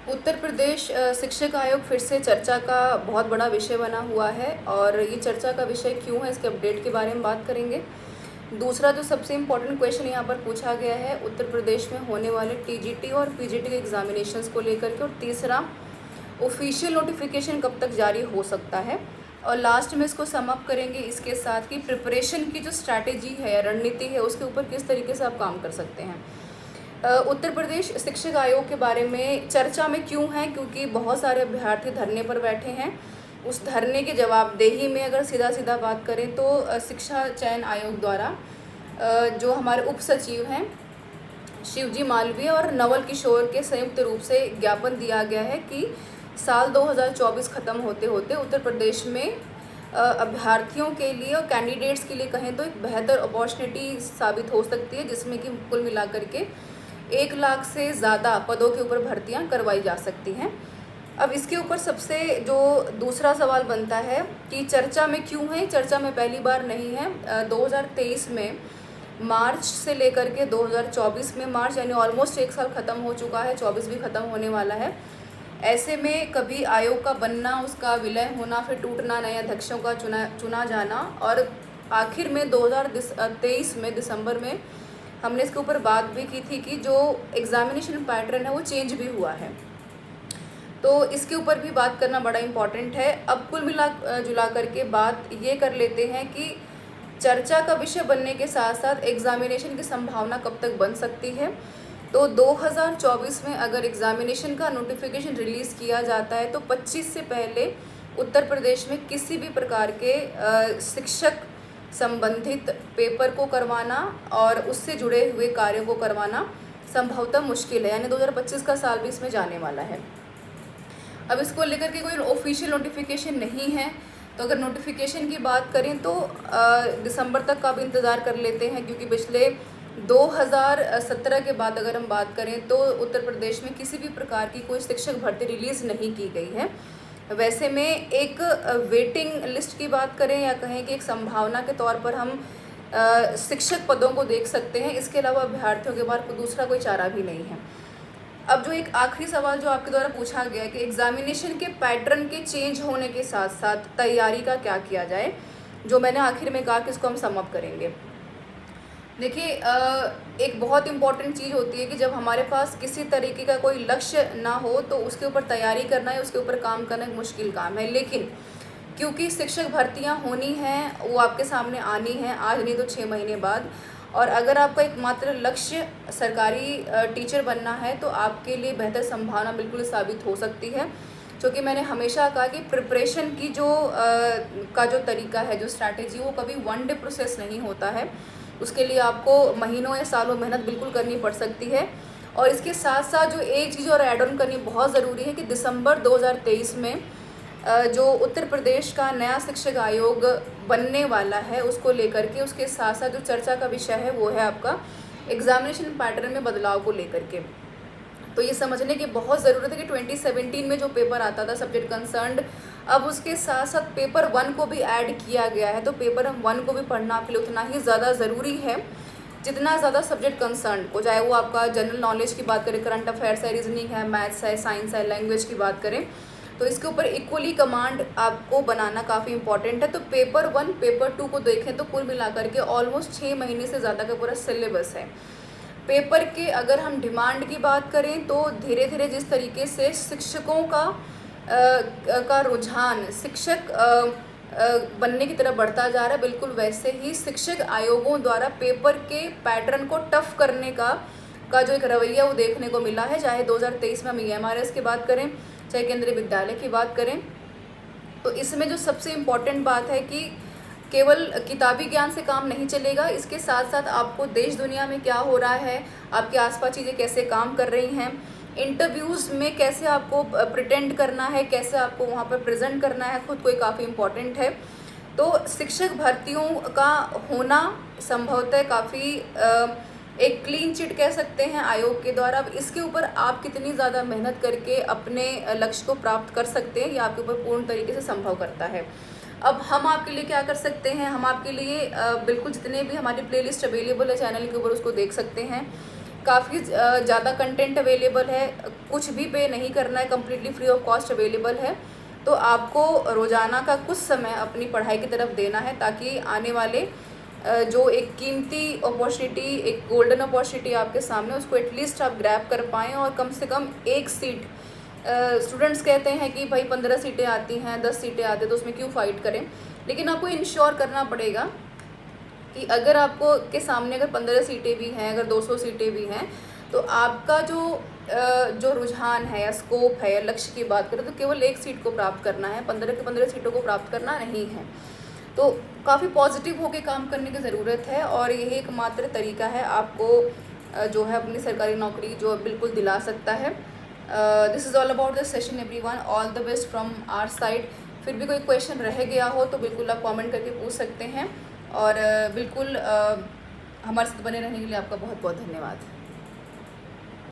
उत्तर प्रदेश शिक्षक आयोग फिर से चर्चा का बहुत बड़ा विषय बना हुआ है और ये चर्चा का विषय क्यों है, इसके अपडेट के बारे में बात करेंगे। दूसरा जो सबसे इम्पोर्टेंट क्वेश्चन यहाँ पर पूछा गया है उत्तर प्रदेश में होने वाले टीजीटी और पीजीटी के एग्जामिनेशंस को लेकर के, और तीसरा ऑफिशियल नोटिफिकेशन कब तक जारी हो सकता है, और लास्ट में इसको सम अप करेंगे इसके साथ कि प्रिपरेशन की जो स्ट्रैटेजी है या रणनीति है उसके ऊपर किस तरीके से आप काम कर सकते हैं। उत्तर प्रदेश शिक्षक आयोग के बारे में चर्चा में क्यों है, क्योंकि बहुत सारे अभ्यर्थी धरने पर बैठे हैं। उस धरने की जवाबदेही में अगर सीधा सीधा बात करें तो शिक्षा चयन आयोग द्वारा जो हमारे उप सचिव हैं शिवजी मालवीय और नवल किशोर के संयुक्त रूप से ज्ञापन दिया गया है कि साल 2024 ख़त्म होते होते उत्तर प्रदेश में अभ्यर्थियों के लिए और कैंडिडेट्स के लिए कहें तो एक बेहतर अपॉर्चुनिटी साबित हो सकती है, जिसमें कि कुल मिलाकर के 1 लाख से ज़्यादा पदों के ऊपर भर्तियां करवाई जा सकती हैं। अब इसके ऊपर सबसे जो दूसरा सवाल बनता है कि चर्चा में क्यों है। चर्चा में पहली बार नहीं है। 2023 में मार्च से लेकर के 2024 में मार्च, यानी ऑलमोस्ट 1 साल ख़त्म हो चुका है, 24 भी ख़त्म होने वाला है। ऐसे में कभी आयोग का बनना, उसका विलय होना, फिर टूटना, नए अध्यक्षों का चुना जाना, और आखिर में 2023 में दिसंबर में हमने इसके ऊपर बात भी की थी कि जो एग्ज़ामिनेशन पैटर्न है वो चेंज भी हुआ है, तो इसके ऊपर भी बात करना बड़ा इम्पॉर्टेंट है। अब कुल मिला जुला करके बात ये कर लेते हैं कि चर्चा का विषय बनने के साथ साथ एग्ज़ामिनेशन की संभावना कब तक बन सकती है। तो 2024 में अगर एग्ज़ामिनेशन का नोटिफिकेशन रिलीज़ किया जाता है तो 25 से पहले उत्तर प्रदेश में किसी भी प्रकार के शिक्षक संबंधित पेपर को करवाना और उससे जुड़े हुए कार्यों को करवाना संभवतः मुश्किल है, यानी 2025 का साल भी इसमें जाने वाला है। अब इसको लेकर के कोई ऑफिशियल नोटिफिकेशन नहीं है, तो अगर नोटिफिकेशन की बात करें तो दिसंबर तक का भी इंतज़ार कर लेते हैं, क्योंकि पिछले 2017 के बाद अगर हम बात करें तो उत्तर प्रदेश में किसी भी प्रकार की कोई शिक्षक भर्ती रिलीज़ नहीं की गई है। वैसे में एक वेटिंग लिस्ट की बात करें या कहें कि एक संभावना के तौर पर हम शिक्षक पदों को देख सकते हैं। इसके अलावा अभ्यर्थियों के पास दूसरा कोई चारा भी नहीं है। अब जो एक आखिरी सवाल जो आपके द्वारा पूछा गया कि एग्ज़ामिनेशन के पैटर्न के चेंज होने के साथ साथ तैयारी का क्या किया जाए, जो मैंने आखिर में कहा कि इसको हम सम अप करेंगे। देखिए, एक बहुत इम्पॉर्टेंट चीज़ होती है कि जब हमारे पास किसी तरीके का कोई लक्ष्य ना हो तो उसके ऊपर तैयारी करना है, उसके ऊपर काम करना एक मुश्किल काम है। लेकिन क्योंकि शिक्षक भर्तियां होनी हैं, वो आपके सामने आनी हैं, आज नहीं तो 6 महीने बाद, और अगर आपका एकमात्र लक्ष्य सरकारी टीचर बनना है तो आपके लिए बेहतर संभावना बिल्कुल साबित हो सकती है। क्योंकि मैंने हमेशा कहा कि प्रिपरेशन की जो तरीका है, जो स्ट्रैटेजी, वो कभी वन डे प्रोसेस नहीं होता है। उसके लिए आपको महीनों या सालों मेहनत बिल्कुल करनी पड़ सकती है। और इसके साथ साथ जो एक चीज़ और ऐड ऑन करनी बहुत ज़रूरी है कि दिसंबर 2023 में जो उत्तर प्रदेश का नया शिक्षक आयोग बनने वाला है उसको लेकर के, उसके साथ साथ जो चर्चा का विषय है वो है आपका एग्ज़ामिनेशन पैटर्न में बदलाव को लेकर के। तो ये समझने की बहुत ज़रूरत है कि 2017 में जो पेपर आता था सब्जेक्ट कंसर्न्ड, अब उसके साथ साथ पेपर 1 को भी ऐड किया गया है। तो पेपर 1 को भी पढ़ना आपके लिए उतना ही ज़्यादा ज़रूरी है जितना ज़्यादा सब्जेक्ट कंसर्न्ड को, चाहे वो आपका जनरल नॉलेज की बात करें, करंट अफेयर्स है, रीजनिंग है, मैथ्स है, साइंस है, लैंग्वेज की बात करें, तो इसके ऊपर इक्वली कमांड आपको बनाना काफ़ी इंपॉर्टेंट है। तो पेपर 1 पेपर 2 को देखें तो कुल मिलाकर के ऑलमोस्ट 6 महीने से ज़्यादा का पूरा सिलेबस है। पेपर के अगर हम डिमांड की बात करें तो धीरे धीरे जिस तरीके से शिक्षकों का रुझान शिक्षक बनने की तरफ बढ़ता जा रहा है, बिल्कुल वैसे ही शिक्षक आयोगों द्वारा पेपर के पैटर्न को टफ करने का जो एक रवैया वो देखने को मिला है। चाहे 2023 में हम EMRS की बात करें, चाहे केंद्रीय विद्यालय की बात करें, तो इसमें जो सबसे इम्पॉर्टेंट बात है कि केवल किताबी ज्ञान से काम नहीं चलेगा। इसके साथ साथ आपको देश दुनिया में क्या हो रहा है, आपके आसपास चीज़ें कैसे काम कर रही हैं, इंटरव्यूज़ में कैसे आपको प्रिटेंड करना है, कैसे आपको वहाँ पर प्रेजेंट करना है खुद को, काफ़ी इम्पॉर्टेंट है। तो शिक्षक भर्तियों का होना संभवतः काफ़ी एक क्लीन चिट कह सकते हैं आयोग के द्वारा। अब इसके ऊपर आप कितनी ज़्यादा मेहनत करके अपने लक्ष्य को प्राप्त कर सकते हैं, ये आपके ऊपर पूर्ण तरीके से संभव करता है। अब हम आपके लिए क्या कर सकते हैं, हम आपके लिए बिल्कुल जितने भी हमारी प्लेलिस्ट अवेलेबल है चैनल के ऊपर उसको देख सकते हैं। काफ़ी ज़्यादा कंटेंट अवेलेबल है। कुछ भी पे नहीं करना है, completely free of cost available है। तो आपको रोज़ाना का कुछ समय अपनी पढ़ाई की तरफ देना है, ताकि आने वाले जो एक कीमती अपॉर्चुनिटी, एक गोल्डन अपॉर्चुनिटी आपके सामने, उसको एटलीस्ट आप ग्रैब कर पाएँ और कम से कम एक सीट। स्टूडेंट्स कहते हैं कि भाई 15 सीटें आती हैं, 10 सीटें आती हैं, तो उसमें क्यों फ़ाइट करें। लेकिन आपको इंश्योर करना पड़ेगा कि अगर आपको के सामने अगर 15 सीटें भी हैं, अगर 200 सीटें भी हैं, तो आपका जो रुझान है या स्कोप है या लक्ष्य की बात करें, तो केवल एक सीट को प्राप्त करना है, 15 के 15 सीटों को प्राप्त करना नहीं है। तो काफ़ी पॉजिटिव होकर काम करने की ज़रूरत है, और यही एकमात्र तरीका है आपको जो है अपनी सरकारी नौकरी जो बिल्कुल दिला सकता है। This is all about this session everyone, all the best from our side. फिर भी कोई क्वेश्चन रह गया हो तो बिल्कुल आप कमेंट करके पूछ सकते हैं, और बिल्कुल हमारे साथ बने रहने के लिए आपका बहुत बहुत धन्यवाद।